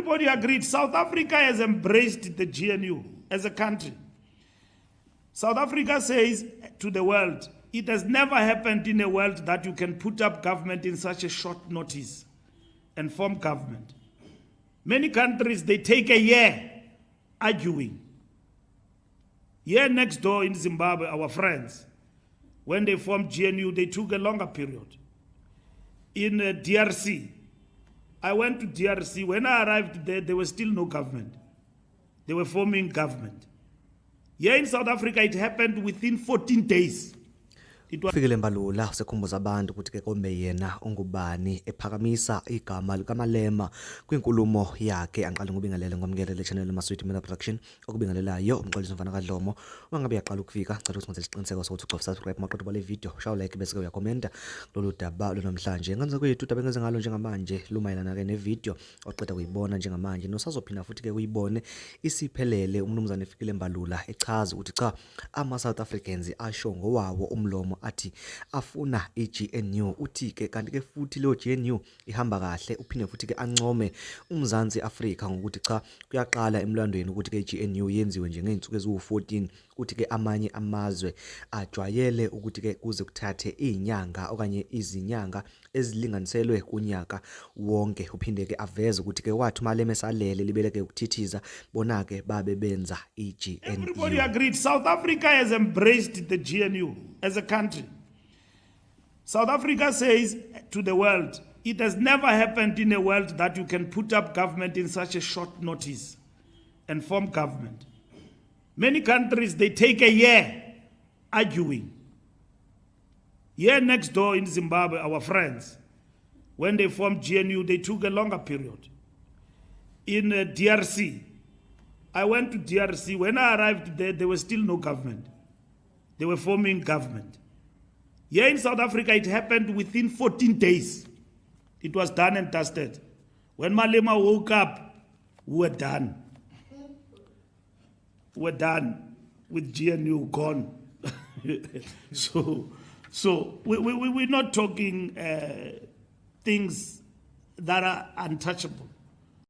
Everybody agreed. South Africa has embraced the GNU as a country. South Africa says to the world, it has never happened in a world that you can put up government in such a short notice and form government. Many countries, they take a year arguing. Here next door in Zimbabwe, our friends, when they formed GNU, they took a longer period. In DRC, I went to DRC. When I arrived there was still no government. They were forming government. Here in South Africa, it happened within 14 days. Fikile Mbalula usekhumbuza abantu ukuthi ke kombe yena ungubani ephakamisa igama likaMalema kwinkulumo yakhe anqala ngobingelele ngomngelele channel Maswiti Media Production okubingelelayo umxolisi mfana kaDlomo wangabe yaqala ukufika cela ukuthi isiqiniseko sokuthi ucofa subscribe maqoqo bale video shawu like bese uya comment lolu daba namhlanje ngenze kwethu daba ngeze ngalo njengamanje lumayelana ke ne video oqeda kuyibona njengamanje nosazophinda futhi ke uyibone isiphelele umnumzane Fikile Mbalula echaza ukuthi cha ama South Africans asho ngowawo umlomo ati afuna iGNU uthi ke kanti ke futhi lo GNU ihamba kahle uphinde futhi ke ancome umzansi Afrika ngokuthi cha kuyaqala emlandweni ukuthi ke iGNU yenziwe nje ngeinsuku eziwu14 uthi ke amanye amazwe ajwayele ukuthi ke kuze kuthathe izinyanga okanye izinyanga ezilinganiselwe kunyaka wonke uphinde ke aveze ukuthi ke wathi Malema salele libeleke ukuthithiza bona ke babe benza iGNU. Everybody agreed. South Africa has embraced the GNU as a country. South Africa says to the world, it has never happened in a world that you can put up government in such a short notice and form government. Many countries, they take a year arguing. Here next door in Zimbabwe, our friends, when they formed GNU, they took a longer period. In DRC, I went to DRC. When I arrived there was still no government. They were forming government. Here in South Africa, it happened within 14 days. It was done and dusted. When Malema woke up, we were done. We're done with GNU gone. So we're not talking things that are untouchable.